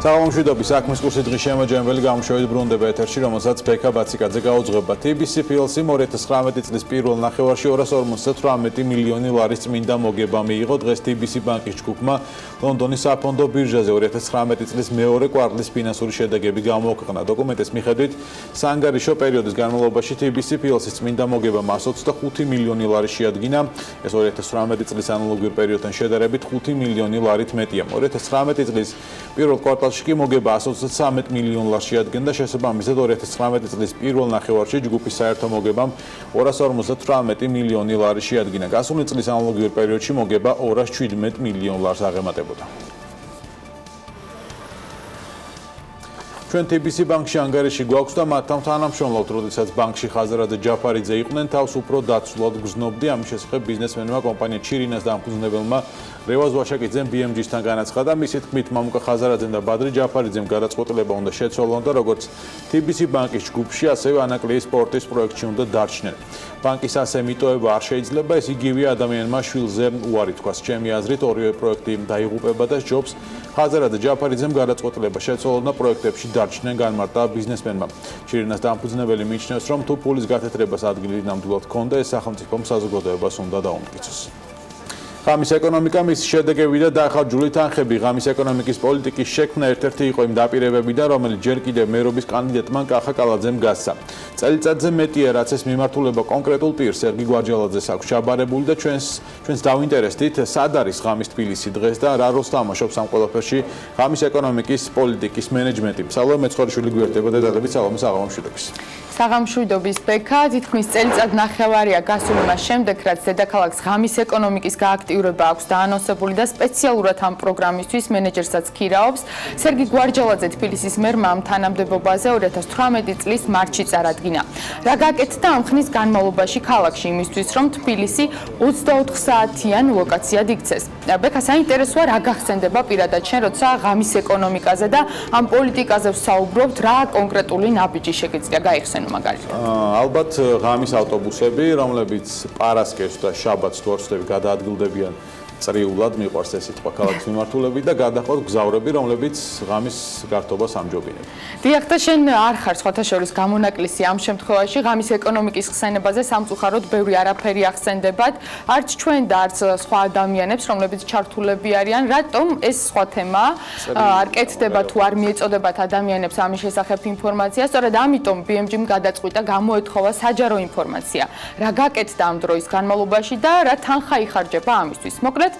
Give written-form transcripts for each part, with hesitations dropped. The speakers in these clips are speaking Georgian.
საღამოშვიდობის საქმის კურსი დღის შემაჯამებელი გამოშვებით ბრუნდება ეთერში, რომელსაც ბექა ბაციკაძე გაუძღვება. TBC PLC 2019 წლის პირველ ნახევარში 258 მილიონი ლარის წმინდა მოგება მიიღო. დღეს TBC ბანკის ჯგუფმა ლონდონის საფონდო ბირჟაზე 2019 წლის მეორე კვარტლის ფინანსური შედეგები გამოაქვეყნა. დოკუმენტის მიხედვით, საანგარიშო პერიოდის განმავლობაში TBC PLC-ს წმინდა მოგება 125 მილიონი ლარი შეადგინა. ეს 2018 წლის ანალოგიურ პერიოდთან შედარებით 5 მილიონი ლარით მეტია. 2019 წლის პირველ კვარტალში კი მოგება 123 მილიონ ლარს შეადგენდა, შესაბამისად 2019 წლის პირველ ნახევარში ჯგუფის საერთო მოგებამ 258 მილიონი ლარი შეადგინა. გასული წლის ანალოგიურ პერიოდში მოგება 217 მილიონ ლარს აღემატებოდა. ჩვენ TBC ბანკში ანგარიში გვაქვს და მათთან თანამშრომლობთ, როდესაც ბანკში ხაზარაძე ჯაფარიძე იყვნენ, თავს უფრო დაცულად გრძნობდი. ამის შესახებ ბიზნესმენმა კომპანია ჩირინას დამფუძნებელმა რევაზ ვაშაკიძემ BMG-სთან განაცხადა. მისი თქმით, მამუკა ხაზარაძემ და ბადრი ჯაფარიძემ გადაწყვეტილება უნდა შეცვალონ და როგორც TBC ბანკის ჯგუფში, ასევე ანაკლიის სპორტის პროექტში უნდა დარჩნენ. ბანკის ასე მიტოვება არ შეიძლება, ეს იგივეა ადამიანმა შვილზე უარი თქვას. ჩემი აზრით, ორივე პროექტი დაიღუპება და ჯობს ხაზარაძე ჯაფარიძემ გადაწყვეტილება შეცვალონ და პროექტებში დარჩნენ, განმარტა ბიზნესმენმა. ჩირინას დამფუძნებელი მიიჩნევს, რომ თუ ფულის გათეთრებას ადგილი ნამდვილად ჰქონდა, ეს სახელმწიფომ საზოგადოებას უნდა დაუმტკიცოს. ღამის ეკონომიკა მისი შედეგები და დახარჯული თანხები. ღამის ეკონომიკის პოლიტიკის შექმნა ერთ-ერთი იყო იმ დაპირებებიდან, რომელიც ჯერ კიდევ მერობის კანდიდატმა კახა კალაძემ გასცა. წელიწადზე მეტია, რაც ეს მიმართულება კონკრეტულ პირს სერგი გვარჯალაძეს აქვს ჩაბარებული და ჩვენს დავინტერესდით, სად არის ღამის თბილისი დღეს და რა როლს თამაშობს ამ ყველაფერში ღამის ეკონომიკის პოლიტიკის მენეჯმენტი. სალომე მეცხოვარიშვილი გვერდება დეტალებით სალომე საღამოშვიდობის. საღამოშვიდობის ბექა, თითქმის წელიწად ნახევარია გასული მას შემდეგ, რაც დედაქალაქს ღამის ეკონომიკის გააქტიურება აქვს დაანონსებული და სპეციალურად ამ პროგრამისთვის მენეჯერსაც ქირაობს. სერგი გვარჯალაძე თბილისის მერმა ამ თანამდებობაზე 2018 წლის მარტში წარადგინა. რა გაკეთდა ამ ხნის განმავლობაში ქალაქში იმისთვის, რომ თბილისი 24 საათიან ლოკაციად იქცეს. ბექა, საინტერესოა რა გახსენდება პირადად შენ, როცა ღამის ეკონომიკაზე და ამ პოლიტიკაზე ვსაუბრობთ, რა კონკრეტული ნაბიჯი შეგიძლია გაიხსენო? ალბათ ღამის ავტობუსები, რომლებიც პარასკევს და შაბათს თუ ორსდები გადაადგილდებიან წრიულად, მიყვარს ეს სიტყვა ქალაქის მიმართულებით და გადაყავთ გზავრები, რომლებიც ღამის გართობას ამჯობინებენ. დიახ, და შენ არ ხარ სხვათა შორის გამონაკლისი ამ შემთხვევაში ღამის ეკონომიკის ხსენებაზე სამწუხაროდ ბევრი არაფერი ახსენდებათ, არც ჩვენ და არც სხვა ადამიანებს, რომლებიც ჩართულები არიან, რატომ ეს სხვა თემა არ კეთდება თუ არ მიეწოდებათ ადამიანებს ამის შესახებ ინფორმაცია, სწორედ ამიტომ BMG-მ გადაწყვიტა გამოეთხოვა საჯარო ინფორმაცია. რა გაკეთდა ამ დროის განმავლობაში და რა თანხა იხარჯება ამისთვის. მოკლედ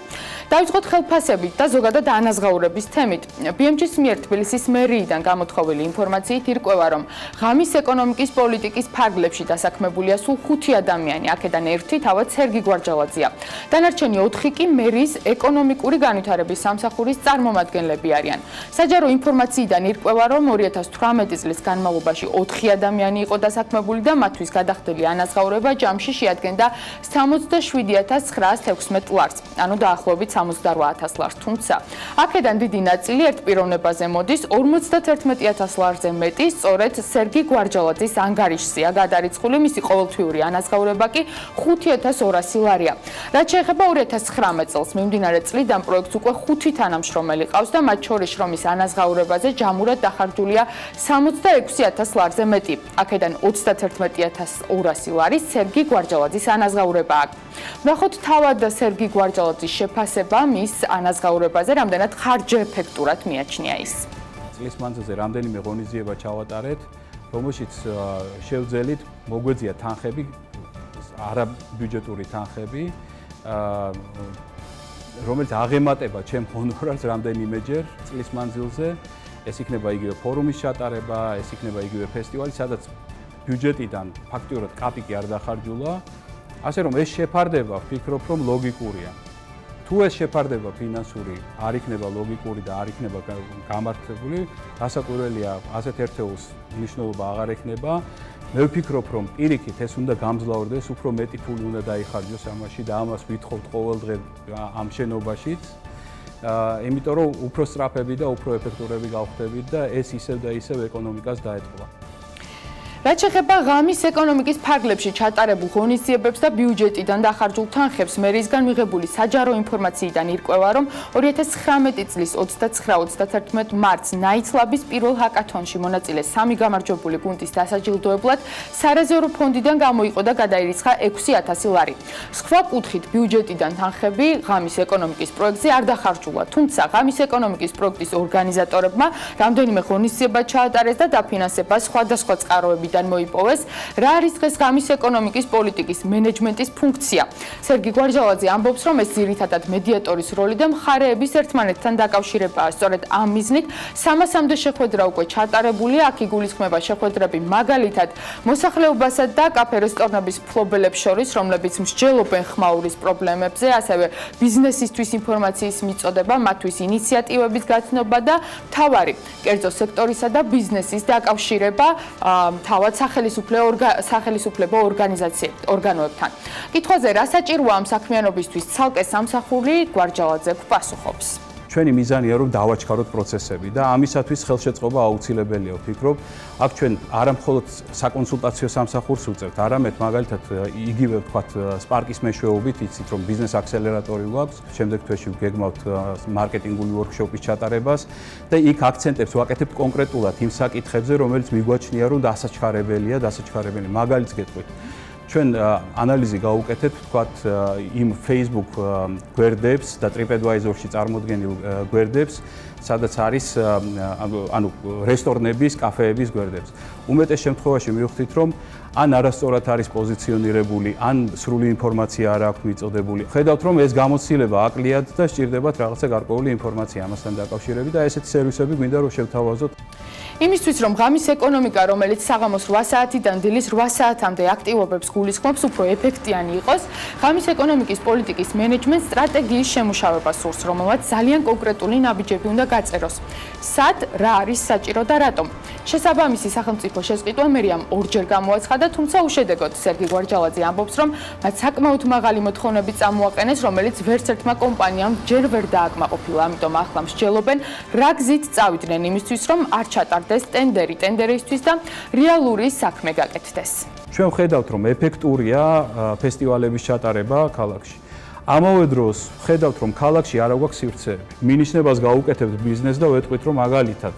დავიწყოთ ხელფასებით და ზოგადად ანაზღაურების თემით. BMG-ის მიერ თბილისის მერიიდან გამოთხოვილი ინფორმაციით ირკვევა, რომ ღამის ეკონომიკის პოლიტიკის ფარგლებში დასაქმებულია სულ 5 ადამიანი, აქედან ერთი თავად სერგი გვარჯალაძეა. დანარჩენი 4 კი მერის ეკონომიკური განვითარების სამსახურის წარმომადგენლები არიან. საჯარო ინფორმაციიდან ირკვევა, რომ 2018 წლის განმავლობაში 4 ადამიანი იყო დასაქმებული და მათთვის გადახდელი ანაზღაურება ჯამში შეადგენდა 77.916 ლარს, ანუ დაახლოებით 78.000 ლარს. თუმცა, აქედან დიდი ნაწილი ერთ პიროვნებაზე მოდის, 51.000 ლარზე მეტი სწორედ სერგი გვარჯალაძის ანგარიშზეა გადარიცხული, მისი ყოველთვიური ანაზღაურება კი 5.200 ლარია. რაც შეეხება 2019 წელს მიმდინარე წლიდან პროექტს უკვე 5 თანამშრომელი ყავს და მათ შორის შრომის ანაზღაურებაზე ჯამურად დახარჯულია 66.000 ლარზე მეტი. აქედან 31.200 ლარი სერგი გვარჯალაძის ანაზღაურებაა. ვნახოთ თავად სერგი გვარჯალაძის შეფასება მის ანაზღაურებაზე, რამდენად ხარჯეეფექტურად მიაჩნია ის. წლის მანძილზე რამდენიმე ღონისძიება ჩავატარეთ, რომელშიც შევძელით მოგვეძია თანხები, არაბიუჯეტური თანხები, რომელიც აღემატება ჩემ ჰონორარს რამდენიმეჯერ წლის მანძილზე. ეს იქნება იგივე ფორუმის ჩატარება, ეს იქნება იგივე ფესტივალი, სადაც ბიუჯეტიდან ფაქტიურად კაპიკი არ დახარჯულა. ასე რომ ეს შეფარდება, ვფიქრობ, რომ ლოგიკურია. თუ ეს შეფარდება ფინანსური არ იქნება ლოგიკური და არ იქნება გამართლებული, გასაკვირველია ასეთ ერთეულს მნიშვნელობა აღარ ექნება. მე ვფიქრობ, რომ პირიქით ეს უნდა გამძლავრდეს, უფრო მეტი ფული უნდა დაიხარჯოს ამაში და ამას ვითხოვთ ყოველდღე ამ შენობაშიც. იმიტომ რომ უფრო სწრაფები და უფრო ეფექტურები გავხდებით და ეს ისევ და ისევ ეკონომიკას დაეთყობა. რაც შეეხება ღამის ეკონომიკის ფარგლებში ჩატარებულ ღონისძიებებს და ბიუჯეტიდან დახარჯულ თანხებს, მერისგან მიღებული საჯარო ინფორმაციიდან ირკვევა, რომ 2019 წლის 29-31 მარტს ნაიცლაბის პირველ ჰაკათონში მონაწილე 3 გამარჯვებული გუნდის დასაჯილდოებლად სარეზერვო ფონდიდან გამოიყო და გადაირიცხა 6,000 ლარი. სხვა კუთხით ბიუჯეტიდან თანხები ღამის ეკონომიკის პროექტზე არ დახარჯულა, თუმცა ღამის ეკონომიკის პროექტის ორგანიზატორებმა რამდენიმე ღონისძიება ჩაატარეს და დაფინანსება სხვადასხვა წყაროებიდან მოიპოვეს. რა არის დღეს ღამის ეკონომიკის პოლიტიკის მენეჯმენტის ფუნქცია? სერგი გვარჯალაძე ამბობს, რომ ეს ძირითადად მედიატორის როლი და მხარეების ერთმანეთთან დაკავშირებაა. სწორედ ამ მიზნით 300-მდე შეხვედრა უკვე ჩატარებულია. აქ იგულისხმება შეხვედრები მაგალითად მოსახლეობასა და კაფე-რესტორნების მფლობელებს შორის, რომლებიც მსჯელობენ ხმაურის პრობლემებზე, ასევე ბიზნესისთვის ინფორმაციის მიწოდება, მათთვის ინიციატივების გაცნობა და მთავარი კერძო სექტორისა და ბიზნესის დაკავშირება თავად სახელისუფლებო ორგანოებთან. კითხვაზე რა საჭიროა ამ საქმიანობისთვის ცალკე სამსახური, გვარჯალაძე გვპასუხობს. ჩვენი მიზანია რომ დავაჩქაროთ პროცესები და ამისათვის ხელშეწყობა აუცილებელია. ვფიქრობ, აქ ჩვენ არა მხოლოდ საკონსულტაციო სამსახურს უწევთ, არამედ მაგალითად იგივე ვთქვათ სპარკის მეშვეობით, იცით რომ ბიზნეს აქსელერატორი გვაქვს, შემდეგ თვეში გეგმავთ მარკეტინგული ვორქშოპის ჩატარებას და იქ აქცენტებს ვაკეთებთ კონკრეტულად იმ საკითხებზე, რომელიც მიგვაჩნია რომ დასაჩქარებელია. მაგალითს გეტყვით. ჩვენ ანალიზი გავუკეთეთ, ვთქვათ, იმ Facebook გვერდებს და TripAdvisor-ში წარმოდგენილ გვერდებს, სადაც არის რესტორნების, კაფეების გვერდებს. უმეტეს შემთხვევაში მივხვდით, რომ ან არასწორად არის პოზიციონირებული, ან სრული ინფორმაცია არ აქვს მიწოდებული. ხედავთ, რომ ეს გამოცდილება აკლიათ და სჭირდებათ რაღაცა გარკვეული ინფორმაცია ამასთან დაკავშირებით და ესეთი სერვისები გვინდა რომ შევთავაზოთ. იმისთვის, რომ ღამის ეკონომიკა, რომელიც საღამოს 8 საათიდან დილის 8 საათამდე აქტივობებს გულისხმობს, უფრო ეფექტიანი იყოს, ღამის ეკონომიკის პოლიტიკის მენეჯმენტს სტრატეგიის შემუშავება სურს, რომელმაც ძალიან კონკრეტული ნაბიჯები უნდა გაწეროს. სად, რა არის საჭირო და რატომ? შესაბამისი სახელმწიფო შესყიდვა მერიამ ორჯერ გამოაცხადა, თუმცა უშედეგოდ. სერგი გვარჯალაძე ამბობს, რომ მათ საკმაოდ მაღალი მოთხოვნები წამოაყენეს, რომელიც ვერც ერთმა კომპანიამ ჯერ ვერ დააკმაყოფილა. ამიტომ ახლა მსჯელობენ, რა გზით წავიდნენ იმისთვის, რომ არ ჩატარდეს ტენდერისთვის და რეალური საქმე გაკეთდეს. ჩვენ ვხედავთ, რომ ეფექტურია ფესტივალების ჩატარება ქალაქში. ამავე დროს ვხედავთ, რომ ქალაქში არ აქვს სივრცეები. მინიშნებას გაუკეთებთ ბიზნესს და ვეტყვით, რომ მაგალითად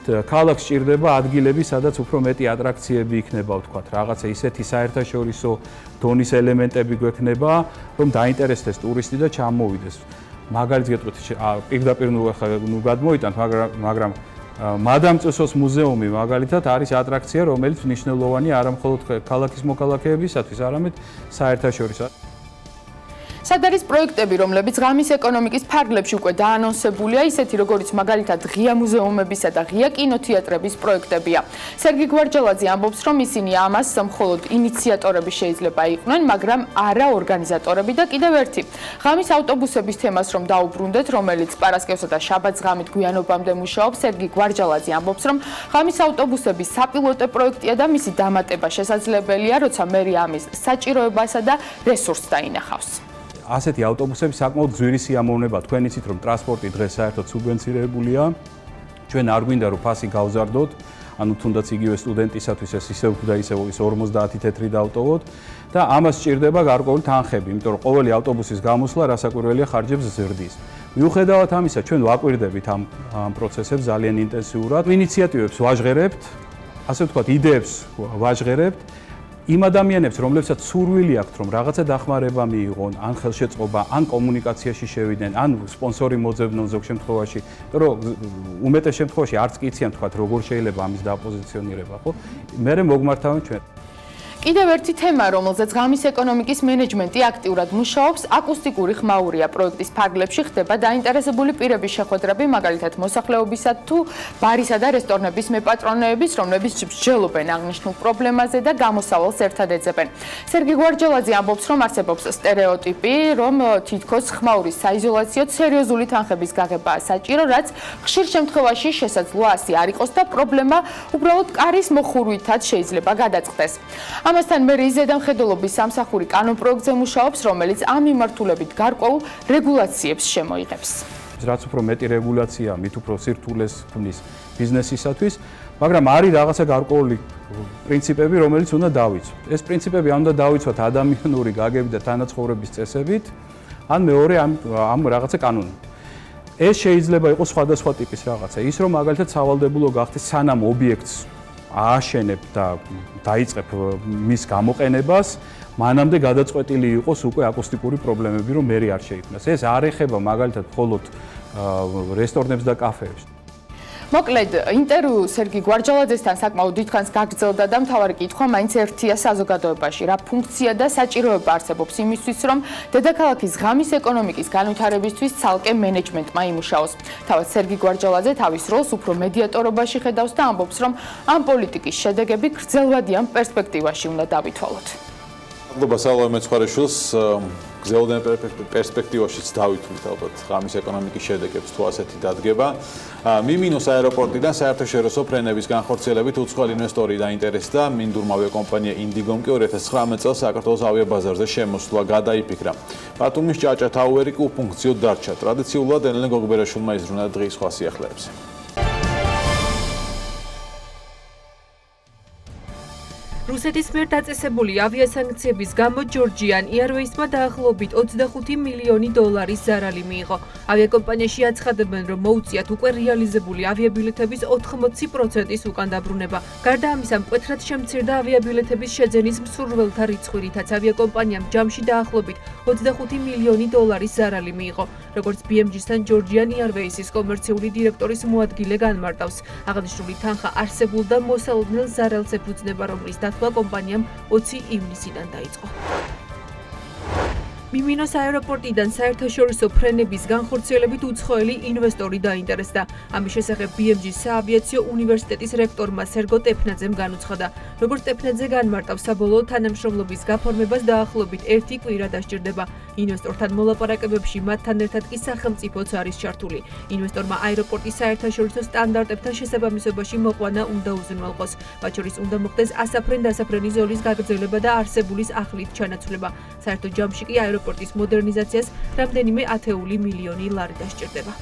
ქალაქს სჭირდება ადგილები, სადაც უფრო მეტი ატრაქციები იქნება, ვთქვათ, რაღაცა ისეთი საერთაშორისო დონის ელემენტები გვექნება, რომ დაინტერესდეს ტურისტი და ჩამოვიდეს. მაგალითს გეტყვით, პირდაპირ გადმოიტანთ, მაგრამ მადამწესოს მუზეუმი მაგალითად არის ატრაქცია, რომელიც მნიშვნელოვანია არა მხოლოდ ქალაქის მოქალაქეებისათვის, არამედ საერთაშორისო. სად არის პროექტები, რომლებიც ღამის ეკონომიკის ფარგლებში უკვე დაანონსებულია, ისეთი როგორიც მაგალითად ღია მუზეუმებისა და ღია კინოთეატრების პროექტებია. სერგი გვარჯალაძე ამბობს, რომ ისინი ამას მხოლოდ ინიციატორები შეიძლება იყვნენ, მაგრამ არა ორგანიზატორები და კიდევ ერთი. ღამის ავტობუსების თემას რომ დაუბრუნდეთ, რომელიც პარასკევსა და შაბათს ღამით გვიანობამდე მუშაობს, სერგი გვარჯალაძე ამბობს, რომ ღამის ავტობუსების საპილოტო პროექტია და მისი დამატება შესაძლებელია, როცა მერი ამის საჭიროებასა და რესურსს დაინახავს. ასეთი ავტობუსები საკმაოდ ძვირი სიამოვნება. თქვენ იცით, რომ ტრანსპორტი დღეს საერთოდ სუბვენცირებულია. ჩვენ არ გვინდა რომ ფასი გავზარდოთ, ანუ თუნდაც იგივე სტუდენტისათვის ეს ისევ და ისევ 50 თეთრი დავტოვოთ და ამას სჭირდება გარკვეული თანხები, იმიტომ რომ ყოველი ავტობუსის გამოსვლა რასაკვირველია ხარჯებს ზრდის. მიუხედავად ამისა, ჩვენ ვაკვირდებით ამ პროცესებს ძალიან ინტენსიურად. ინიციატივებს ვაჟღერებთ, ასე ვთქვათ, იდეებს ვაჟღერებთ. იმ ადამიანებს, რომლებსაც სურვილი აქვთ, რომ რაღაცა დახმარება მიიღონ, ან ხელშეწყობა, ან კომუნიკაციაში შევიდნენ, ან სპონსორი მოძებნონ ზოგ შემთხვევაში, რომ უმეტეს შემთხვევაში არც კი იციან, თქვათ, როგორ შეიძლება ამის დაპოზიციონირება, ხო? მერე მოგმართავენ ჩვენ. კიდევ ერთი თემა, რომელზეც ღამის ეკონომიკის მენეჯმენტი აქტიურად მუშაობს, აკუსტიკური ხმაურია. პროექტის ფარგლებში ხდება დაინტერესებული პირების შეხვედრები, მაგალითად მოსახლეობისა თუ ბარისა და რესტორნების მეპატრონეების, რომლებიც მსჯელობენ აღნიშნულ პრობლემაზე და გამოსავალს ერთად ეძებენ. სერგი გვარჯალაძე ამბობს, რომ არსებობს სტერეოტიპი, რომ თითქოს ხმაურის საიზოლაციოდ სერიოზული თანხების გაღებაა საჭირო, რაც ხშირ შემთხვევაში შესაძლოა ასე არ იყოს და პრობლემა უბრალოდ კარის მოხურვითაც შეიძლება გადაწყდეს. ამასთან მერი ზედამხედველობის სამსახური კანონპროექტზე მუშაობს, რომელიც ამ მიმართულებით გარკვეულ რეგულაციებს შემოიღებს. რაც უფრო მეტი რეგულაცია, მით უფრო სირთულეს ქმნის ბიზნესისათვის, მაგრამ არის რაღაცა გარკვეული პრინციპები, რომელიც უნდა დავიცვათ. ეს პრინციპები უნდა დავიცვათ ადამიანური გაგებით და თანაცხოვრების წესებით, ან მეორე ამ რაღაცა კანონით. ეს შეიძლება იყოს სხვადასხვა ტიპის რაღაცა. ის რომ მაგალითად სავალდებულო გახდეს სანამ ობიექტს ააშენებ და დაიწყებ მის გამოყენებას, მანამდე გადაწყვეტილი იყოს უკვე აკუსტიკური პრობლემები, რომ მე არ შეიქმნას. ეს არ ეხება მაგალითად მხოლოდ რესტორნებს და კაფეებს. მოკლედ, ინტერვიუ სერგი გვარჯალაძესთან საკმაოდ დიდხანს გაგრძელდა და მთავარი კითხვა მაინც ერთია საზოგადოებაში. რა ფუნქცია და საჭიროება არსებობს იმისთვის, რომ დედაქალაქის ღამის ეკონომიკის განვითარებისთვის ცალკე მენეჯმენტმა იმუშაოს. თავად სერგი გვარჯალაძე თავის როლს უფრო მედიატორობაში ხედავს და ამბობს, რომ ამ პოლიტიკის შედეგები გრძელვადიან პერსპექტივაში უნდა დავითვალოთ. მადლობა სალომე მეცხვარეშვილს. გრძელვადიან პერსპექტივაშიც დავითვლით ალბათ ღამის ეკონომიკის შედეგებს თუ ასეთი დადგება. მიმინოს აეროპორტიდან საერთაშორისო ფრენების განხორციელებით უცხოელი ინვესტორი დაინტერესდა. მინდურმა ავიაკომპანია ინდიგომ კი 2019 წელს საქართველოს ავიაბაზარზე შემოსვლა გადაიფიქრა. ბათუმის ჭაჭა თაუერი კი უფუნქციოდ დარჩა. ტრადიციულად ელენე გოგბერაშვილმა იზრუნა დღის სხვა სიახლეებზე. რუსეთის მიერ დაწესებული ავიასანქციების გამო ჯორჯიან Airways-მა დაახლოებით 25 მილიონი დოლარის ზარალი მიიღო. ავიაკომპანიაში აცხადებენ, რომ მოუწიათ უკვე რეალიზებული ავიაბილეთების 80%-ის უკან დაბრუნება. გარდა ამისა, მკვეთრად შემცირდა ავიაბილეთების შეძენის მსურველთა რიცხვი, რითაც ავიაკომპანიამ ჯამში დაახლოებით 25 მილიონი დოლარის ზარალი მიიღო. როგორც BMG-სთან ჯორჯიან Airways-ის კომერციული დირექტორის მოადგილე განმარტავს, აღნიშნული თანხა არსებულ და მოსალოდნელ ზარალს ეფუძნება, რომლის დათვლა კომპანიამ 20 ივნისიდან დაიწყო. მიმინოს აეროპორტიდან საერთაშორისო ფრენების განხორციელებით უცხოელი ინვესტორი დაინტერესდა. ამის შესახებ BMG-ის საავიაციო უნივერსიტეტის რექტორმა სერგო ტეფნაძემ განუცხადა. როგორც ტეფნაძე განმარტავს, საბოლოო თანამშრომლობის გაფორმებას დაახლოებით 1 კვირა დასჭირდება. ინვესტორთან მოლაპარაკებებში მათთან ერთად კი სახელმწიფოც არის ჩართული. ინვესტორმა აეროპორტის საერთაშორისო სტანდარტებთან შესაბამისობაში მოყვანა უნდა უზრუნველყოს. მათ შორის უნდა მოხდეს ასაფრენ-დასაფრენი ზოლის გაგრძელება და არსებულის ახლით ჩანაცვლება. საერთო ჯამში კი აეროპორტის მოდერნიზაციას რამდენიმე ათეული მილიონი ლარი დასჭირდება.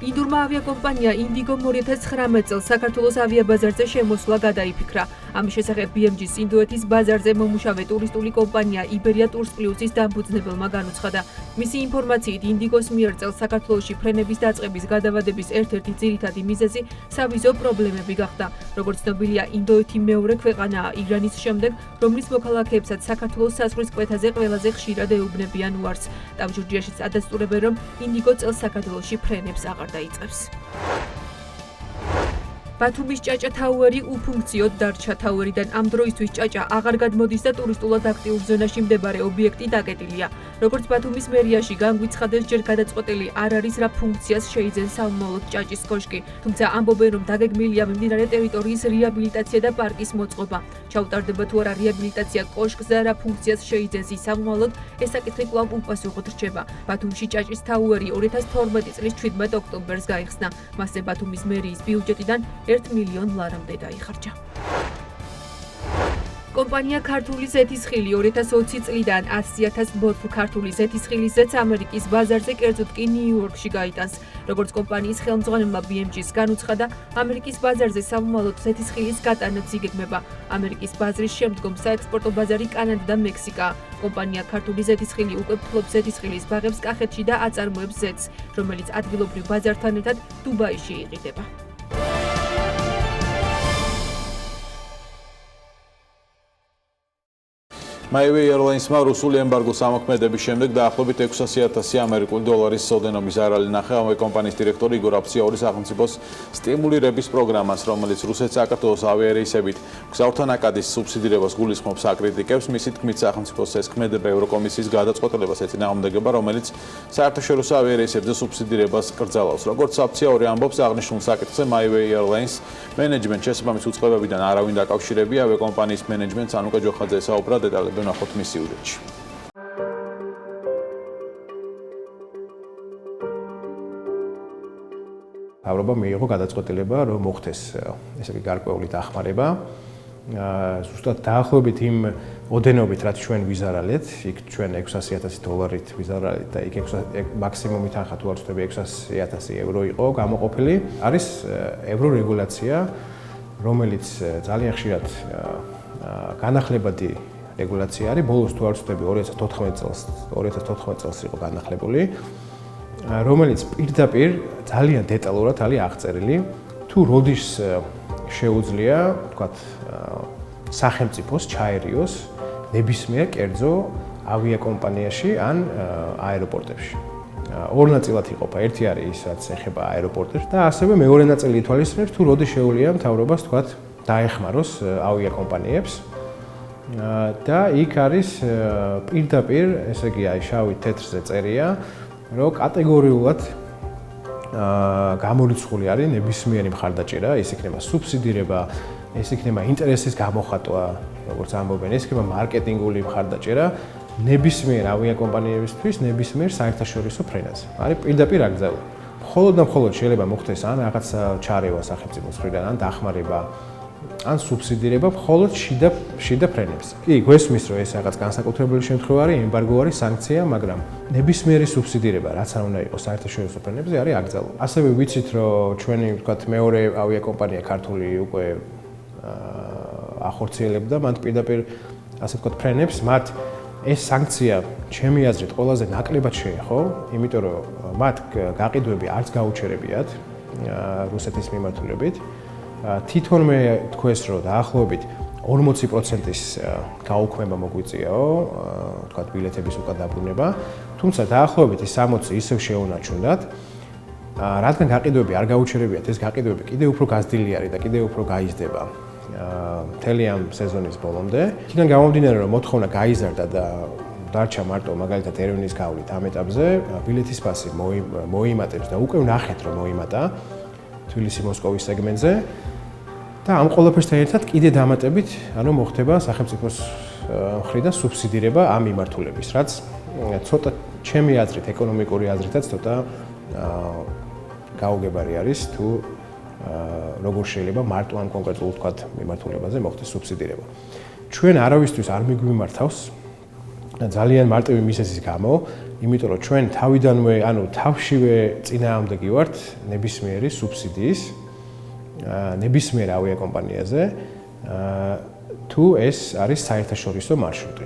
ინდურმა ავიაკომპანია ინდიგომ 2019 წელს საქართველოს ავიაბაზარზე შემოსვლა გადაიფიქრა. ამის შესახებ BMG-ის ინდოეთის ბაზარზე მომუშავე ტურისტული კომპანია იბერია ტურს პლუსის დამფუძნებელმა განუცხადა. მისი ინფორმაციით, ინდიგოს მიერ წელს საქართველოში ფრენების დაწყების გადავადების ერთ-ერთი ძირითადი მიზეზი სავიზო პრობლემები გახდა. როგორც ცნობილია, ინდოეთი მეორე ქვეყანაა ირანის შემდეგ, რომლის მოქალაქეებსაც საქართველოს საზღვრის კვეთაზე ყველაზე ხშირად ეუბნებიან უარს. ტავჯურჯიაშიც ადასტურებენ, რომ ინდიგო წელს საქართველოში ფრენებს აღარ დაიწყებს. ბათუმის ჭაჭა თაუერი უფუნქციოდ დარჩა. თაუერიდან ამ დროისთვის ჭაჭა აღარ გადმოდის და ტურისტულად აქტიურ ზონაში მდებარე ობიექტი დაკეტილია. როგორც ბათუმის მერიაში განგვიცხადეს, ჯერ გადაწყვეტილი არ არის რა ფუნქციას შეიძენს სამომავლოდ ჭაჭის კოშკი. თუმცა ამბობენ, რომ დაგეგმილია მიმდინარე ტერიტორიის რეაბილიტაცია და პარკის მოწყობა. ჩაუტარდება თუ არა რეაბილიტაცია კოშკს და რა ფუნქციას შეიძენს ის სამომავლოდ, ეს საკითხი კვლავ უპასუხოდ რჩება. ბათუმში ჭაჭის თაუერი 2012 წლის 17 ოქტომბერს გაიხსნა. მასზე ბათუმის მერიის ბიუჯეტიდან 1 მილიონ ლარამდე დაიხარჯა. კომპანია ქართული ზეთისხილი 2020 წლიდან 100.000 ბოთლ ქართული ზეთისხილისზეც ამერიკის ბაზარზე, კერძოდ კი ნიუ-იორკში გაიტანს. როგორც კომპანიის ხელმძღვანელმა BMG-ის განუცხადა, ამერიკის ბაზარზე სამომავლოდ ზეთისხილის გატანაც იგეგმება. ამერიკის ბაზრის შემდგომ საექსპორტო ბაზარი კანადა და მექსიკაა. კომპანია ქართული ზეთისხილი უკვე ფლობს ზეთისხილის ბაღებს კახეთში და აწარმოებს ზეთს, რომელიც ადგილობრივ ბაზართან ერთად დუბაიში იყიდება. MyWay Airlines-მა რუსული ემბარგოს ამოქმედების შემდეგ დაახლოებით 600.000 ამერიკული დოლარის სოდენობის ზარალი ნახა ავიაკომპანიის დირექტორი იგორ აფციაურის სახელმწიფოს სტიმულირების პროგრამას, რომელიც რუსეთ-საქართველოს ავიარეისებით მგზავრთა ნაკადის სუბსიდირებას გულისხმობს, აკრიტიკებს. მისი თქმით, სახელმწიფოს ეს ქმედება ევროკომისიის გადაწყვეტილებას ეწინააღმდეგება, რომელიც საერთაშორისო ავიარეისებზე სუბსიდირებას კრძალავს. როგორც აფციაური ამბობს, აღნიშნულ საკითხზე MyWay Airlines მენეჯმენტ შესაბამის უწყებებიდან არავინ დაკავშირებია. ავიაკომპანიის მენეჯმენტს ანუკა ჯოხაძე ესაუბრა დეტალები ნახოთ მის სიუჟეტში. მთავრობამ მიიღო გადაწყვეტილება, რომ მოხდეს ესე იგი გარკვეული დახმარება ზუსტად დაახლოებით იმ ოდენობით, რაც ჩვენ ვიზარალეთ, იქ ჩვენ $600,000 ვიზარალეთ და იქ მაქსიმუმი თანხა თუ არ ვცდები €600,000 იყო გამოყოფილი. არის ევრორეგულაცია, რომელიც ძალიან ხშირად განახლებადი რეგულაცია არის. ბოლოს თუ არ ვცდები 2014 წელს იყო განახლებული, რომელიც პირდაპირ ძალიან დეტალურად არის აღწერილი, თუ როდის შეუძლია, ვთქვათ, სახელმწიფოს ჩაერიოს ნებისმიერ კერძო ავიაკომპანიაში ან აეროპორტებში. ორ ნაწილად იყოფა. ერთი არის ის, რაც ეხება აეროპორტებს და ასევე მეორე ნაწილი ითვალისწინებს, თუ როდის შეუძლია მთავრობას, ვთქვათ, დაეხმაროს ავიაკომპანიებს. და იქ არის პირდაპირ, ესე იგი, აი შავი თეთრზე წერია, რომ კატეგორიულად გამორიცხული არის ნებისმიერი მხარდაჭერა, ის იქნება სუბსიდირება, ეს იქნება ინტერესის გამოხატვა, როგორც ამბობენ, ეს იქნება მარკეტინგული მხარდაჭერა ნებისმიერ ავიაკომპანიებისთვის, ნებისმიერ საერთაშორისო ფრენაზე. არის პირდაპირ აკრძალული. მხოლოდ და მხოლოდ შეიძლება მოხდეს ან რაღაცა ჩარევა სახელმწიფოს მხრიდან, ან დახმარება, ან სუბსიდირება მხოლოდ შიდა ფრენებს. კი, გვესმის, რომ ეს რაღაც განსაკუთრებული შემთხვევა არის, ემბარგო არის, სანქცია, მაგრამ ნებისმიერი სუბსიდირება, რაც არ უნდა იყოს საერთაშორისო ფრენებზე, არის აკრძალული. ასევე ვიცით, რომ ჩვენი, ვთქვათ, მეორე ავიაკომპანია ქართული უკვე ახორციელებდა, მათ პირდაპირ, ასე ვთქვათ, ფრენებს, მათ ეს სანქცია, ჩემი აზრით, ყველაზე ნაკლებად შეეხო, იმიტომ რომ მათ გაყიდვები არც გაუჩერებიათ რუსეთის მიმართულებით. თვითონვე თქვეს, რომ დაახლოებით 40%-ის გაუქმება მოგვიწიაო, ვთქვათ, ბილეთების უკან დაბრუნება, თუმცა დაახლოებით 60 ისევ შეუნარჩუნდათ. რადგან გაყიდვები არ გაუჩერებიათ, ეს გაყიდვები კიდევ უფრო გაზრდილი არის და კიდევ უფრო გაიზრდება მთელი ამ სეზონის ბოლომდე. იქიდან გამომდინარე, რომ მოთხოვნა გაიზარდა და დარჩა მარტო მაგალითად ერევნის გავლით ამ ეტაპზე, ბილეთის ფასი მოიმატებს და უკვე ვნახეთ, რომ მოიმატა თბილისი-მოსკოვის სეგმენტზე. და ამ ყველაფერთან ერთად კიდე დამატებით, ანუ მოხდება სახელმწიფოს მხრიდან სუბსიდირება ამ მიმართულების, რაც ცოტა ჩემი აზრით, ეკონომიკური აზრითაც ცოტა გაუგებარი არის, თუ როგორ შეიძლება მარტო ამ კონკრეტულ, ვთქვათ, მიმართულებაზე მოხდეს სუბსიდირება. ჩვენ არავისთვის არ მიგვიმართავს ძალიან მარტივი მიზეზის გამო, იმიტომ რომ ჩვენ თავიდანვე, ანუ თავშივე წინააღმდეგი ვართ ნებისმიერი სუბსიდიის ნებისმიერ ავიაკომპანიაზე, თუ ეს არის საერთაშორისო მარშრუტი.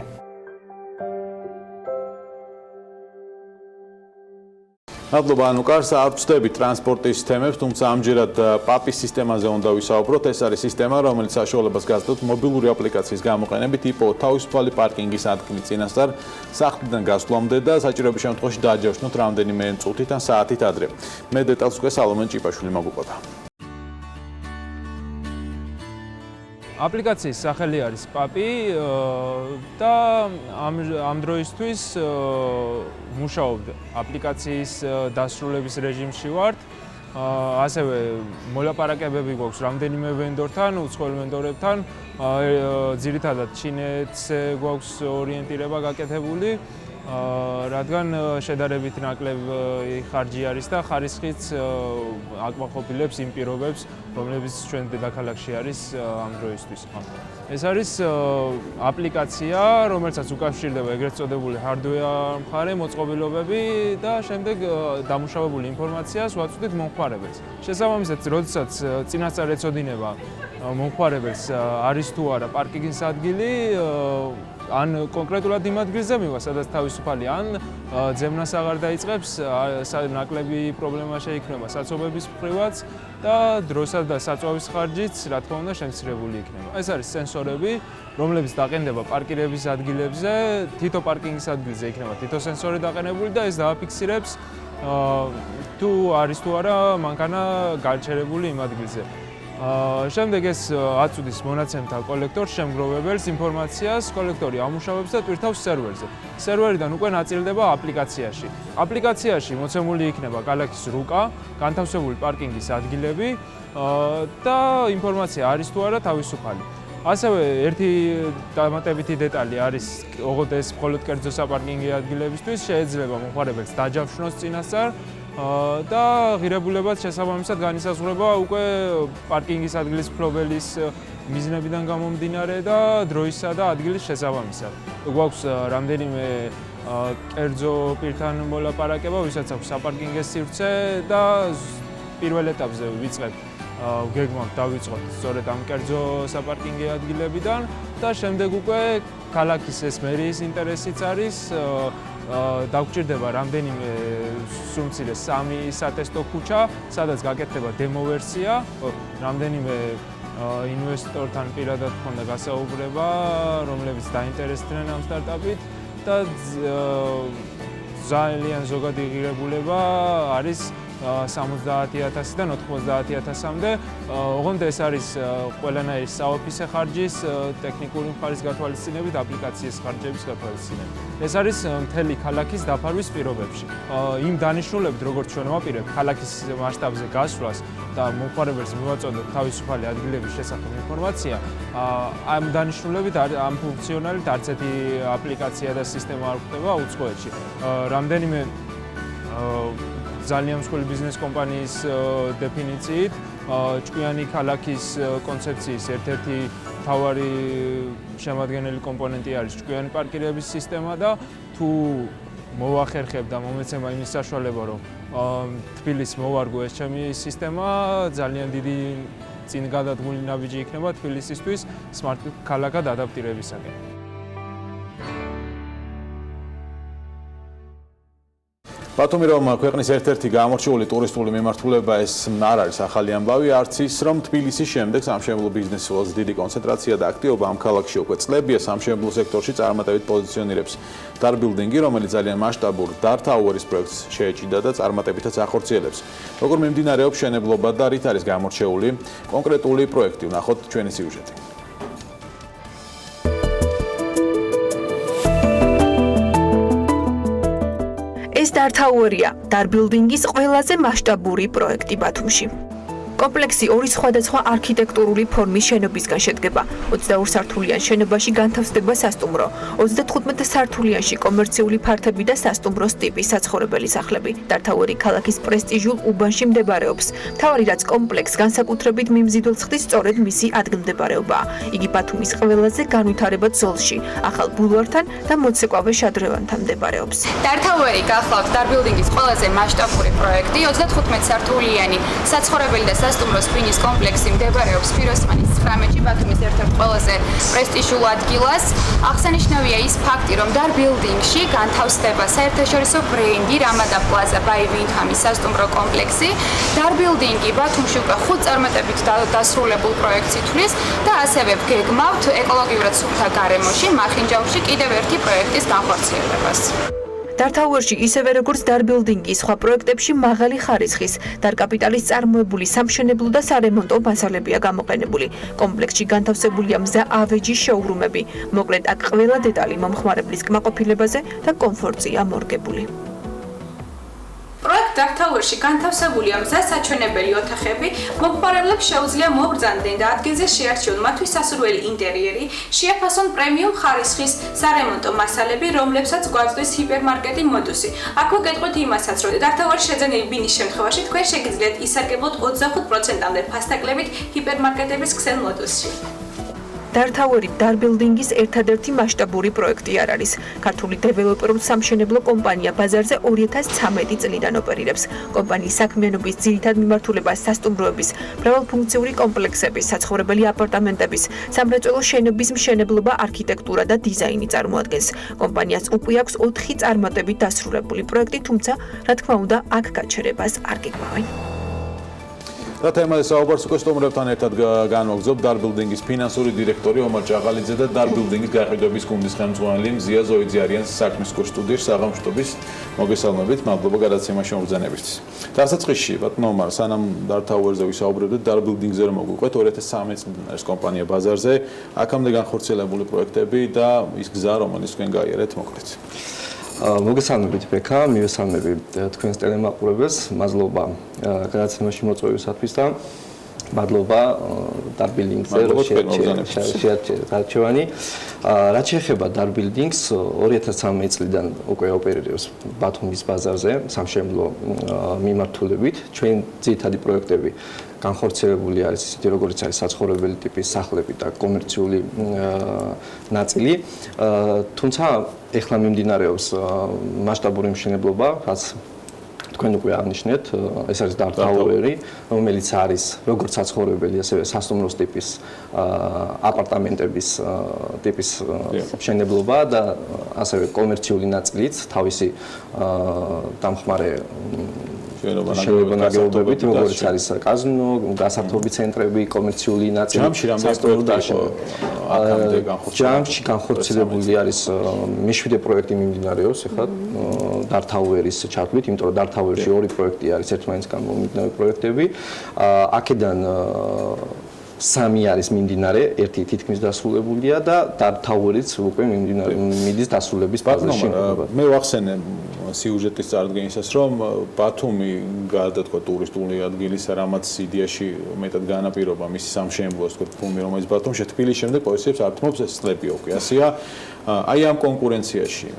მადლობა ანუკარს, არ ვწდები ტრანსპორტის თემებს, თუმცა ამჯერად პაპის სისტემაზე უნდა ვისაუბროთ. ეს არის სისტემა, რომელიც საშუალებას გასდევთ მობილური აპლიკაციის გამოყენებით იპოვოთ თავისუფალი პარკინგის ადგილი წინასწარ სახლიდან გასვლამდე და საჭიროების შემთხვევაში დააჯავშნოთ რამდენიმე წუთით ან საათით ადრე. მე დეტალს უკვე სალომონ ჭიპაშვილი მოგუყვება. აპლიკაციის სახელი არის პაპი და ამ დროისთვის მუშაობ აპლიკაციის დასრულების რეჟიმში ვართ. ასევე მოლაპარაკებები გვაქვს რამდენიმე ვენდორთან, უცხოელ ვენდორებთან. ძირითადად ჩინეთზე გვაქვს ორიენტირება გაკეთებული, რადგან შედარებით ნაკლები ხარჯი არის და ხარისხიც აკმაყოფილებს იმ პირობებს, რომლებიც ჩვენ დედაქალაქში არის ამ დროისთვის. ეს არის აპლიკაცია, რომელსაც უკავშირდება ეგრეთ წოდებული hardware მხარე, მოწყობილობები და შემდეგ დამუშავებული ინფორმაციას ვაწვდით მომხმარებელს. შესაბამისად, როდესაც წინასწარ ეცოდინება მომხმარებელს არის თუ არა პარკინგის ადგილი, ან კონკრეტულად იმ ადგილზე მივა, სადაც თავისუფალი, ან ძებნას აღარ დაიწყებს, ნაკლები პრობლემა შეიქმნება საცობების მხრივაც და დროსა და საწვავის ხარჯიც, რა თქმა უნდა, შემცირებული იქნება. ეს არის სენსორები, რომლებიც დაყენდება პარკირების ადგილებზე, თითო პარკინგის ადგილზე იქნება თითო სენსორი დაყენებული და ეს დააფიქსირებს თუ არის თუ არა მანქანა გაჩერებული იმ ადგილზე. შემდეგ ეს აწვდის მონაცემთა კოლექტორს, შემგროვებელს ინფორმაციას, კოლექტორი ამუშავებს და ტვირთავს სერვერზე. სერვერიდან უკვე ნაწილდება აპლიკაციაში. აპლიკაციაში მოცემული იქნება ქალაქის რუკა, განთავსებული პარკინგის ადგილები და ინფორმაცია არის თუ არა თავისუფალი. ასევე ერთი დამატებითი დეტალი არის, ოღონდ ეს მხოლოდ კერძო საპარკინგო ადგილებისთვის შეიძლება მომხმარებელს დაჯავშნოს წინასწარ და ღირებულებაც შესაბამისად განისაზღვრება უკვე პარკინგის ადგილის მფლობელის მიზნებიდან გამომდინარე და დროისა და ადგილის შესაბამისად. გვაქვს რამდენიმე კერძო პირთან მოლაპარაკება, ვისაც აქვს საპარკინგის სივრცე და პირველ ეტაპზე ვიწყებთ გეგმავთ დავიწყოთ სწორედ ამ კერძო საპარკინგე ადგილებიდან და შემდეგ უკვე ქალაქის ეს მერიის ინტერესიც არის დაგვჭირდება რამდენიმე სუმცირე 3 სატესტო ქუჩა, სადაც გაკეთდება დემო ვერსია, რამდენიმე ინვესტორთან პირადად ქონდა გასაუბრება, რომლებიც დაინტერესდნენ ამ სტარტაპით და ძალიან ზოგადი ღირებულება არის 70,000-დან 90,000-მდე. ოღონდ ეს არის ყველანაირი საოფისე ხარჯის, ტექნიკური მხარის გათვალისწინებით, აპლიკაციის ხარჯების გათვალისწინებით. ეს არის მთელი ქალაქის დაფარვის პირობებში. იმ დანიშნულებით, როგორც ჩვენ ვაპირებთ ქალაქის მასშტაბზე გასვლას და მომხმარებელს მივაწოდოთ თავისუფალი ადგილების შესახებ ინფორმაცია, ამ დანიშნულებით ამ ფუნქციონალით არც ერთი აპლიკაცია და სისტემა არ გვხვდება უცხოეთში. რამდენიმე ძალიან მსხვილი ბიზნეს კომპანიის დეფინიციით ჭკვიანი ქალაქის კონცეფციის ერთ-ერთი მთავარი შემადგენელი კომპონენტი არის ჭკვიანი პარკირების სისტემა და თუ მოვახერხებ და მომეცემა იმის საშუალება, რომ თბილისს მოვარგო ეს ჩემი სისტემა, ძალიან დიდი წინ გადადგმული ნაბიჯი იქნება თბილისისთვის სმარტ ქალაქად ადაპტირებისაკენ. ბათუმი რომ ქვეყნის ერთ-ერთი გამორჩეული ტურისტული მიმართულება ეს არ არის ახალი ამბავი, არც ის რომ თბილისის შემდეგ სამშენებლო ბიზნესის ყველაზე დიდი კონცენტრაცია და აქტივობა ამ ქალაქში უკვე წლებია სამშენებლო სექტორში წარმატებით პოზიციონირებს დარბილდინგი, რომელიც ძალიან მასშტაბურ დართაუერის პროექტს შეეჭიდა და წარმატებითაც ახორციელებს. როგორ მიმდინარეობს მშენებლობა და რით არის გამორჩეული კონკრეტული პროექტი, ვნახოთ ჩვენი სიუჟეტი. ეს დართაუერია დარბილდინგის ყველაზე მასშტაბური პროექტი ბათუმში. კომპლექსი ორი სხვადასხვა არქიტექტურული ფორმის შენობისგან შედგება. 22 სართულიან შენობაში განთავსდება სასტუმრო, 35 სართულიანში კომერციული ფართები და სასტუმროს ტიპის საცხოვრებელი სახლები. დართაუერი ქალაქის პრესტიჟულ უბანში მდებარეობს. მთავარი რაც კომპლექსს განსაკუთრებით მიმზიდველს ხდის სწორედ მისი ადგილმდებარეობაა. იგი ბათუმის ყველაზე განვითარებად ზოლში, ახალ ბულვართან და მოცეკვავე შადრევანთან მდებარეობს. დართაუერი გახლავთ დარბილდინგის ყველაზე მასშტაბური პროექტი, 35 სართულიანი საცხოვრებელი და სასტუმროს ბინის კომპლექსი მდებარეობს ფიროსმანის 19-ში ბათუმის ერთ-ერთ ყველაზე პრესტიჟულ ადგილას. აღსანიშნავია ის ფაქტი, რომ დარბილდინგში განთავსდება საერთაშორისო ბრენდი რამადა პლაზა ბაი ვინჰამის სასტუმრო კომპლექსი. დარბილდინგი ბათუმში უკვე 5 წარმატებით დასრულებულ პროექტს ითვლის და ასევე გეგმავთ ეკოლოგიურად სუფთა გარემოში მახინჯაურში კიდევ ერთი პროექტის განხორციელებას. დართაუერში ისევე როგორც დარბილდინგი სხვა პროექტებში მაღალი ხარისხის დარკაპიტალის წარმოებული სამშენებლო და სარემონტო მასალებია გამოყენებული. კომპლექსში განთავსებულია მზა ავეჯის შოურუმები. მოკლედ აქ ყველა დეტალი მომხმარებლის კმაყოფილებაზე და კომფორტზეა მორგებული. პროექტ დართაუერში განთავსებულია მზა საჩვენებელი ოთახები, მომხმარებლებს შეუძლია მობრძანდნენ და ადგილზე შეარჩიონ მათთვის სასურველი ინტერიერი, შეაფასონ პრემიუმ ხარისხის სარემონტო მასალები, რომლებსაც გვაწვდის ჰიპერმარკეტი მოდუსი. აქვე გეტყვით იმასაც, რომ დართაუერში შეძენილი ბინის შემთხვევაში თქვენ შეგიძლიათ ისარგებლოთ 25%-მდე ფასტაკლებით ჰიპერმარკეტების ქსელ მოდუსში. დართაუერი დარბილდინგის ერთადერთი მასშტაბური პროექტი არ არის. ქართული დეველოპერული სამშენებლო კომპანია ბაზარზე 2013 წლიდან ოპერირებს. კომპანიის საქმიანობის ძირითად მიმართულებას სასტუმროების, მრავალფუნქციური კომპლექსების, საცხოვრებელი აპარტამენტების, სამრეწველო შენობის მშენებლობა, არქიტექტურა და დიზაინი წარმოადგენს. კომპანიას უკვე აქვს 4 წარმატებით დასრულებული პროექტი, თუმცა, რა თქმა უნდა, აქ გაჩერებას არ გიგვავენ. და თემაზე საუბარს უკვე სტუმრებთან ერთად განვაგრძობ დარბილდინგის ფინანსური დირექტორი ომარ ჭაღალიძე და დარბილდინგის გაყიდვების გუნდის ხელმძღვანელი მზია ზოიძე არიან საქმის კურს სტუდიაში საღამოშტობის მოგესალმებით, მადლობა გადაცემაში მომბრძანებისთვის. დასაწყისში ბატონო ომარ, სანამ დართაუერზე ვისაუბრებდით, დარბილდინგზე რომ მოგვიყვეთ 2013 წლიდან არის კომპანია ბაზარზე, აქამდე განხორციელებული პროექტები და ის გზა, რომელიც თქვენ გაიარეთ, მოკლედ. მოგესალმებით ბექა, მივესალმები თქვენს ტელემაყურებელს, მადლობა გადაცემაში მოწვევისათვის და მადლობა დარბილდინგზე რომ შეარჩიეთ არჩევანი. რაც შეეხება დარბილდინგს, 2013 წლიდან უკვე ოპერირებს ბათუმის ბაზარზე სამშენებლო მიმართულებით. ჩვენ ძირითადი პროექტები განხორციელებული არის ისეთი როგორც არის საცხოვრებელი ტიპის სახლები და კომერციული ნაწილი. თუმცა ეხლა მიმდინარეობს მასშტაბური მშენებლობა, რაც თქვენ უკვე აღნიშნეთ, ეს არის დარტაუერი, რომელიც არის როგორც საცხოვრებელი, ასევე სასტუმროს ტიპის აპარტამენტების ტიპის მშენებლობა და ასევე კომერციული ნაწილიც თავისი დამხმარე შენებანაგებობებით, როგორც არის კაზინო, გასართობი ცენტრები, კომერციული ნაწილი. ჯამში განხორციელებული არის მეშვიდე პროექტი მიმდინარეობს ახლა დარტაუერის ჩართვით, იმიტომ რომ დარტაუერში ორი პროექტი არის ერთმანეთს გამომდინარე პროექტები. აქედან სამი არის მიმდინარე, ერთი თითქმის დასრულებულია და დარტაუერიც უკვე მიდის დასრულების ფაზაში. მე ვახსენე სიუჟეტის წარდგენისას, რომ ბათუმი გარდა თქვა ტურისტული ადგილისა, რამაც იდეაში მეტად განაპირობა მისი სამშენებლოს თქვა ფულმი, რომელიც ბათუმში თბილისის შემდეგ პოზიციებს ართმობს ეს წლები უკვე. ასეა აი ამ კონკურენციაში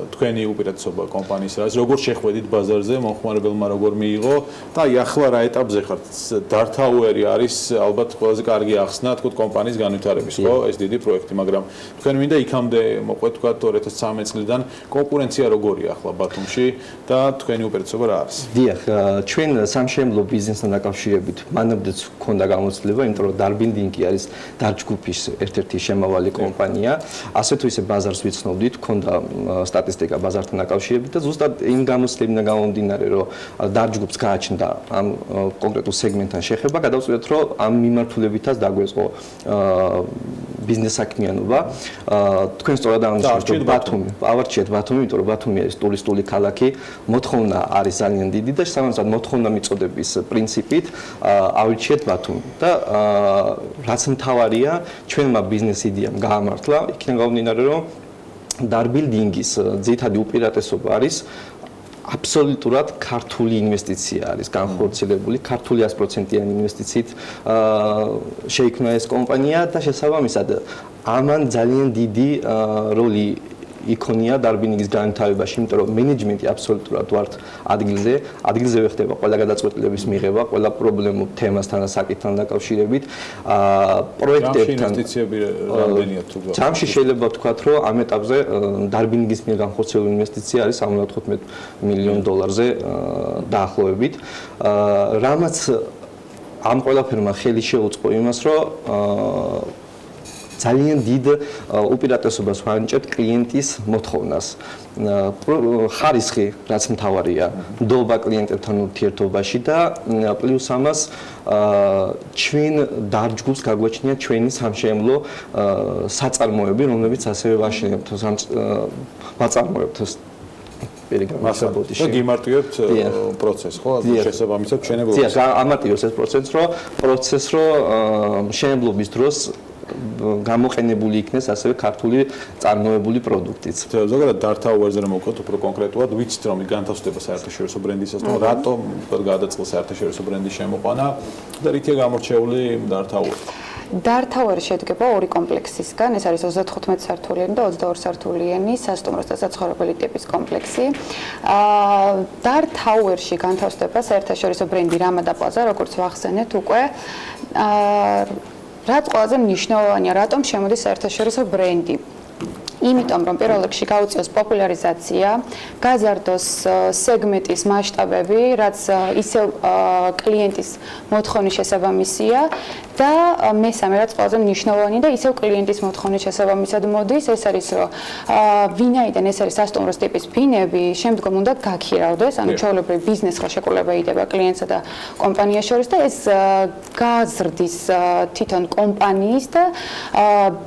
თქვენი უპირატესობა კომპანიის რა არის, როგორ შეხვედით ბაზარზე, მომხმარებელმა როგორ მიიღო და აი ახლა რა ეტაპზე ხართ? დარტაუერი არის ალბათ ყველაზე კარგი ახსნა თქვა კომპანიის განვითარების, ხო? ეს დიდი პროექტი, მაგრამ თქვენ მინდა იქამდე მოყვეთ თქვა 2013 წლიდან კონკურენცია როგორია ახლა ბათუმში და თქვენი უპირატესობა რა არის? დიახ, ჩვენ სამშენებლო ბიზნესთან დაკავშირებით მანამდეც ჰქონდა გამოცდილება, იმიტომ რომ დარბილდინგი არის დარჯგუფის ერთ-ერთი შემავალი კომპანია. ასე თუ ისე ბაზარს ვიცნობდით, ჰქონდა სტატისტიკა ბაზართან დაკავშირებით და ზუსტად იმ გამოცდილებიდან გამომდინარე, რომ დარჯგუფს გააჩნდა ამ კონკრეტულ სეგმენტთან შეხება, გადავწყვიტეთ, რომ ამ მიმართულებითაც დაგვეწყო ბიზნეს საქმიანობა. თქვენ სწორად აღნიშნეთ ბათუმი. ავარჩიეთ ბათუმი, იმიტომ რომ ბათუმი არის ტურისტული ქალაქი, მოთხოვნა არის ძალიან დიდი და შესაბამისად მოთხოვნა მიწოდების პრინციპით ავირჩიეთ ბათუმი. და რაც მთავარია, ჩვენმა ბიზნეს იდეამ გაამართლა, იქიდან გამომდინარე, რომ დარბილდინგის ძირითადი უპირატესობა არის აბსოლუტურად ქართული ინვესტიცია არის განხორციელებული, ქართული 100%-იანი ინვესტიციით შეიქმნა ეს კომპანია და შესაბამისად ამან ძალიან დიდი როლი იქონია დარბილდინგის განვითარებაში, იმიტომ რომ მენეჯმენტი აბსოლუტურად ვართ ადგილზე ვეხდება ყველა გადაწყვეტილების მიღება, ყველა პრობლემურ თემასთან და საკითხთან დაკავშირებით. პროექტებთან ინვესტიციები რამდენია თუ გაქვს? ჯამში შეიძლება ვთქვათ, რომ ამ ეტაპზე დარბილდინგის მიერ განხორციელებული ინვესტიცია არის 75 მილიონ დოლარზე დაახლოებით. რამაც ამ ყველაფერმა ხელი შეუწყო იმას, რომ ძალიან დიდ უპირატესობას ვანიჭებთ კლიენტის მოთხოვნას. ხარისხი, რაც მთავარია, ნდობა კლიენტებთან ურთიერთობაში და პლუს ამას ჩვენ დარჯგუფს გაგვაჩნია ჩვენი სამშენებლო საწარმოები, რომლებიც ასევე ვაწარმოებთ მასაბოდიში. გიმარტივებთ პროცესს, ხო? შესაბამისად შენებლობის. დიახ, ამარტივებს ეს პროცესს, რომ შენებლობის დროს გამოყენებული იქნეს ასევე ქართული წარმოებული პროდუქტიც. ზოგადად დარტაუერზე რომ მოვქოთ უფრო კონკრეტულად, ვიცით რომ განთავსდება საერთაშორისო ბრენდისასთან, რატომ გადაწყდა საერთაშორისო ბრენდის შემოყვანა და რითია გამორჩეული დარტაუერი? დარტაუერი შედგება ორი კომპლექსისგან, ეს არის 35 სართულიანი და 22 სართულიანი სასტუმროს და საცხოვრებელი ტიპის კომპლექსი. დარტაუერში განთავსდება საერთაშორისო ბრენდი რამადა პლაზა, როგორც ვახსენეთ უკვე. რაც ყველაზე მნიშვნელოვანია, რატომ შემოდის საერთაშორისო ბრენდი? იმიტომ რომ პირველ რიგში გაუწიოს პოპულარიზაცია, გაზარდოს სეგმენტის მასშტაბები, რაც ისევ კლიენტის მოთხოვნის შესაბამისია და მესამე რაც ყველაზე მნიშვნელოვანი და ისევ კლიენტის მოთხოვნის შესაბამისად მოდის, ეს არის რომ ვინაიდან ეს არის სასტუმროს ტიპის ბინები, შემდგომ უნდა გაქირავდეს, ანუ ჩვეულებრივი ბიზნეს ხელშეკრულება იდება კლიენტსა და კომპანიას შორის და ეს გაზრდის თვითონ კომპანიის და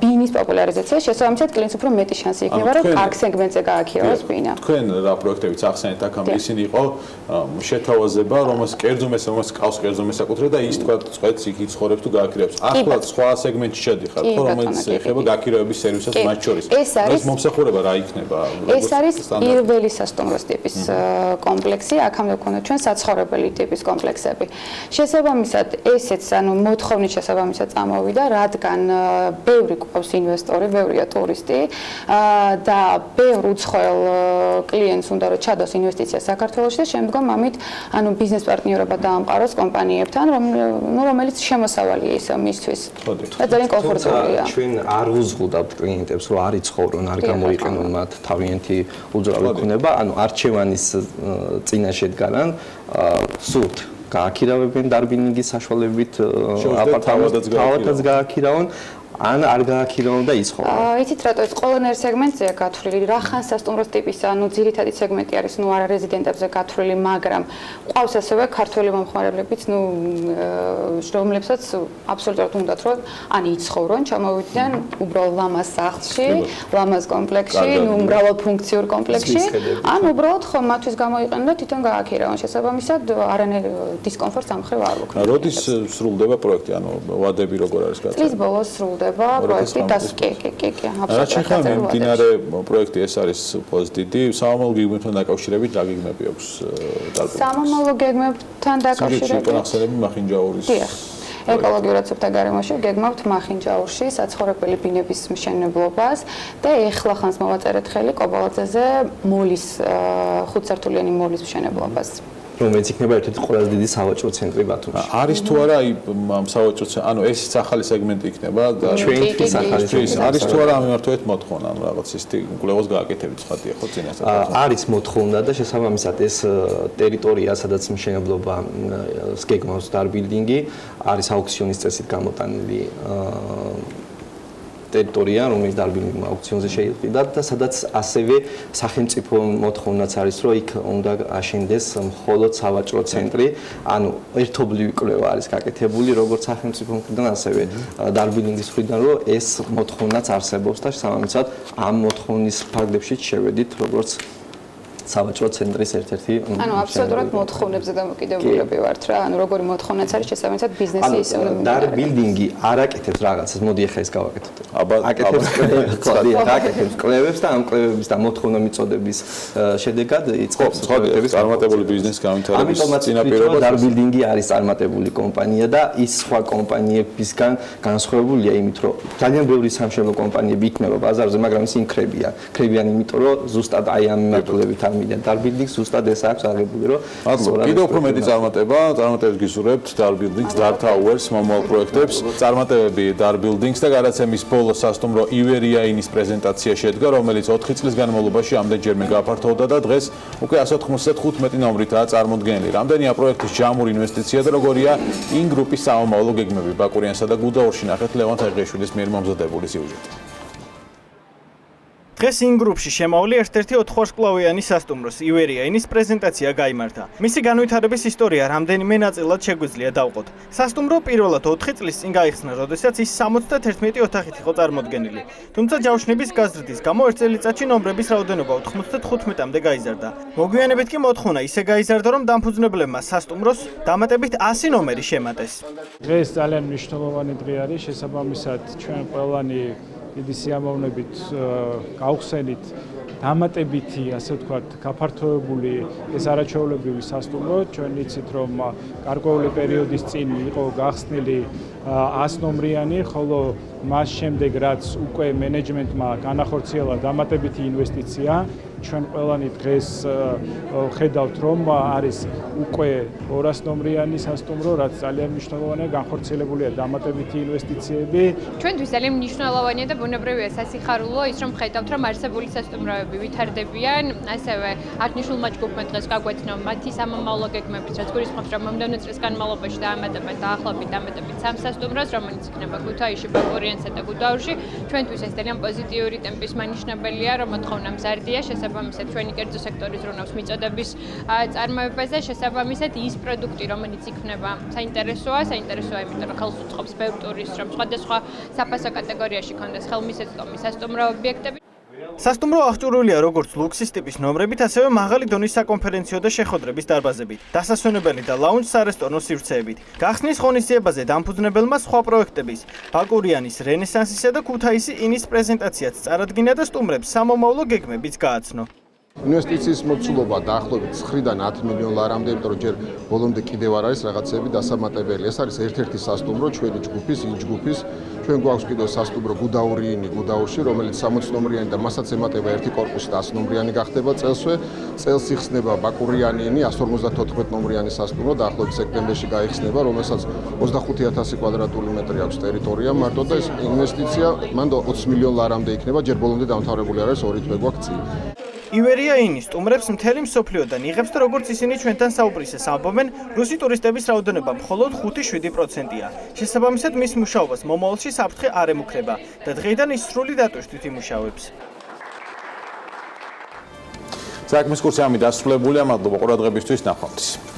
ბინის პოპულარიზაცია შესაბამისად კლიენტს უფრო მეტი შანსი იქნება, რომ კარგ სეგმენტზე გააქირავოს ბინა. თქვენ რა პროექტებიც ახსენეთ აქამდე, ისინი იყო შეთავაზება, რომელსაც კერძო მესაკუთრებდა და ის თქვა წვეთს იქ იცხოვრებს თუ გააქირევებს. ახლა სხვა სეგმენტში შედიხარ, ხო, რომელიც ეხება გააქირევების სერვისას მათ შორის. ეს მომსახურება რა იქნება? ეს არის პირველი სასტუმროს ტიპის კომპლექსი, აქამდე გვქონდა ჩვენ საცხოვრებელი ტიპის კომპლექსები. შესაბამისად, ესეც ანუ მოთხოვნის შესაბამისად წამოვიდა, რადგან ბევრი გვყავს ინვესტორი, ბევრია ტურისტი და ბევრ უცხოელ კლიენტს უნდა რომ ჩადოს ინვესტიცია საქართველოში და შემდგომ ამით ანუ ბიზნეს პარტნიორობა დაამყაროს კომპანიებთან, რომელიც შემოსავალია ისევ მისთვის. და ძალიან კომფორტულია. ჩვენ არ უზღუდავთ კლიენტებს, რომ არ იცხოვრონ, არ გამოიყენონ მათ თავიანთი უძრავი ქონება, ანუ არჩევანის წინაშე დგანან სულთ გააქირავებენ დარბინინგის საშუალებით აპარტამენტს გააქირავონ ან არ გააქირავონ და იცხოვრონ. იცით რატო ეს ყველანაირ სეგმენტზეა გათვლილი, რახან სასტუმროს ტიპის, ანუ ძირითადი სეგმენტი არის ნუ არა რეზიდენტებზე გათვლილი, მაგრამ ყავს ასევე ქართველი მომხმარებლებიც, ნუ რომლებსაც აბსოლუტურად უნდათ რომ ან იცხოვრონ, ჩამოვიდნენ უბრალოდ ლამაზ სახლში, ლამაზ კომპლექსში, ნუ მრავალფუნქციურ კომპლექსში, ან უბრალოდ ხო მათთვის გამოიყენონ და თვითონ გააქირავონ. შესაბამისად, არანაირ დისკომფორტს ამ ხრივ არ ვუქნებ. როდის სრულდება პროექტი, ანუ ვადები როგორ არის გაწეული? წლის ბოლოს სრულდება პროექტი და კი, რა შეიძლება მიმდინარე პროექტი ეს არის პოზიტივი, სამომავლო გეგმებთან დაკავშირებით რა გეგმები აქვს დარბინინგს? სამომავლო გეგმებთან დაკავშირებით განახსენები მახინჯაურის ეკოლოგიურად სუფთა გარემოში გეგმავთ მახინჯაურში საცხოვრებელი ბინების მშენებლობას და ეხლა ხანს მოვაწერეთ ხელი კობალაძეზე მოლის ხუთსართულიანი მოლის მშენებლობას. რომელიც იქნება ერთ-ერთი ყველაზე დიდი სავაჭრო ცენტრი ბათუმში. არის თუ არა ამ სავაჭრო ანუ ესეც ახალი სეგმენტი იქნება და ჩვენთვის ახალი სეგმენტი არის თუ არა ამ მიმართულებით მოთხოვნა ანუ რაღაც ის კვლევას გააკეთებით ხათია ხო წინასწარ არის მოთხოვნა და შესაბამისად ეს ტერიტორია სადაც მშენებლობა გეგმავს დარბინინგი არის აუქციონის წესით გამოტანილი ტერიტორია, რომელიც დარბინინგმა აუქციონზე შეიყიდა და სადაც ასევე სახელმწიფო მოთხოვნაც არის, რომ იქ უნდა აშენდეს მხოლოდ სავაჭრო ცენტრი, ანუ ერთობლივი კვლევა არის გაკეთებული როგორც სახელმწიფო მხრიდან, ასევე დარბინინგის მხრიდან, რომ ეს მოთხოვნაც არსებობს და შესაბამისად ამ მოთხოვნის ფარგლებშიც შევედით როგორც სავაჭრო ცენტრის ერთ-ერთი ანუ აბსოლუტურად მოთხოვნებზე დამოკიდებულები ვართ რა, ანუ როგორი მოთხოვნაც არის შესაბამისად ბიზნესი ისე უნდა დარბინინგი არ აკეთებს რაღაცას, მოდი ახლა ეს გავაკეთოთ. აკეთებს კვლევებს და ამ კვლევების და მოთხოვნა მიწოდების შედეგად იწყებს წარმატებული ბიზნეს განვითარების წინაპირობა. დარბინინგი არის წარმატებული კომპანია და ის სხვა კომპანიებისგან განსხვავებულია იმით, რომ ძალიან ბევრი სამშენებლო კომპანიები იქნება ბაზარზე, მაგრამ ისინი ქრებიან იმიტომ, რომ ზუსტად აი ამ მიმართულებით მიდიან დარბინინგს ზუსტად ეს აქვს აღებული რომ კიდევ უფრო მეტი წარმატებებს გისურვებთ დარბინინგს დარტაუერს მომავალ პროექტებს წარმატებები დარბინინგს და გადაცემის ბოლოს სასტუმრო ივერია-ინის პრეზენტაცია შედგა რომელიც 4 წლის განმავლობაში ამდენჯერმე გაფართოვდა და დღეს უკვე 195 ნომრითაა წარმოდგენილი რამდენია პროექტის ჯამური ინვესტიცია და როგორია ინ გრუპის სამომავლო გეგმები ბაკურიანსა და გუდაურში ნახეთ ლევან თაღიაშვილის მიერ მომზადებული სიუჟეტი დღეს ინ გრუპში შემოვლი ერთ-ერთი 4 ვარსკვლავიანი სასტუმროს ივერია-ინის პრეზენტაცია გაიმართა. მისი განვითარების ისტორია რამდენიმე ნაწილად შეგვიძლია დავყოთ. სასტუმრო პირველად 4 წლის წინ გაიხსნა, როდესაც ის 71 ოთახით იყო წარმოდგენილი. თუმცა ჯავშნების გაზრდის გამო ერთ წელიწადში ნომრების რაოდენობა 95-მდე გაიზარდა. მოგვიანებით კი მოთხოვნა ისე გაიზარდა, რომ დამფუძნებლებმა სასტუმროს დამატებით 100 ნომერი შემატეს. დღეს ძალიან მნიშვნელოვანი დღე არის, შესაბამისად ჩვენ ყველანი დიდი სიამოვნებით გავხსენით დამატებითი, ასე ვთქვათ, გაფართოებული ეს არაჩვეულებრივი სასტუმრო. ჩვენ იცით, რომ გარკვეული პერიოდის წინ იყო გახსნილი 100 ნომრიანი, ხოლო მას შემდეგ რაც უკვე მენეჯმენტმა განახორციელა დამატებითი ინვესტიცია, ჩვენ ყველანი დღეს ხედავთ, რომ არის უკვე 200 ნომრიანი სასტუმრო, რაც ძალიან მნიშვნელოვანია, განხორციელებულია დამატებითი ინვესტიციები. ჩვენთვის ძალიან მნიშვნელოვანია და ბუნებრივია სასიხარულო ის, რომ ხედავთ, რომ არსებული სასტუმროები ვითარდებიან, ასევე აღნიშნულმა ჯგუფმა დღეს გაგვეცნო მათი სამომავლო გეგმების, რაც გულისხმობს, რომ მომდევნო წლის განმავლობაში დაამატებენ დაახლოებით დამატებით 3 სასტუმროს, რომელიც იქნება ქუთაისში, ბაკურიანსა და გუდაურში. ჩვენთვის ეს ძალიან პოზიტიური ტემპის მანიშნებელია, რომ მოთხოვნა მზარდია, შესაბამისად ჩვენი კერძო სექტორი ზრუნავს მიწოდების წარმოებაზე, შესაბამისად ის პროდუქტი, რომელიც იქნება საინტერესოა, იმიტომ რომ ხელს უწყობს ბევრ ტურისტს, რომ სხვადასხვა საფასო კატეგორიაში კონდეს ხელმისაწვდომი სასტუმრო ობიექტები. სასტუმრო აღჭურვილია როგორც ლუქსის ტიპის ნომრებით, ასევე მაღალი დონის საკონფერენციო და შეხვედრების დარბაზებით, დასასვენებელი და ლაუნჯ სარესტორნო სივრცეებით. გახსნის ღონისძიებაზე დამფუძნებელმა სხვა პროექტების, ბაკურიანის, რენესანსისა და ქუთაისი ინის პრეზენტაციაც წარადგინა და სტუმრებს სამომავლო გეგმებიც გააცნო. ინვესტიციის მოცულობა დაახლოებით 9-დან 10 მილიონ ლარამდე, იმიტომ რომ ჯერ ბოლომდე კიდევ არ არის რაღაცები დასამატებელი. ეს არის ერთ-ერთი სასტუმრო ჩვენი ჯგუფის, იმ ჯგუფის. ჩვენ გვაქვს კიდევ სასტუმრო გუდაური ინი გუდაურში, რომელიც 60 ნომრიანი და მასაც ემატება ერთი კორპუსი და 100 ნომრიანი გახდება წელსვე. წელს იხსნება ბაკურიანი ინი 154 ნომრიანი სასტუმრო, დაახლოებით სექტემბერში გაიხსნება, რომელსაც 25000 კვადრატული მეტრი აქვს ტერიტორია მარტო და ეს ინვესტიცია მანდ 20 მილიონ ლარამდე იქნება, ჯერ ბოლომდე დამთავრებული არ არის, ორი თვე გვაქვს წინ. ივერია ინი სტუმრებს მთელი მსოფლიოდან იღებს და როგორც ისინი ჩვენთან საუბრისას ამბობენ, რუსი ტურისტების რაოდენობა მხოლოდ 5-7%-ია. შესაბამისად, მის მუშაობას მომავალში საფრთხე არ ემუქრება და დღეიდან ის სრული დატვირთვით იმუშავებს. საქმის კურსი ამით დასრულებულია, მადლობა ყურადღებისთვის, ნახვამდის.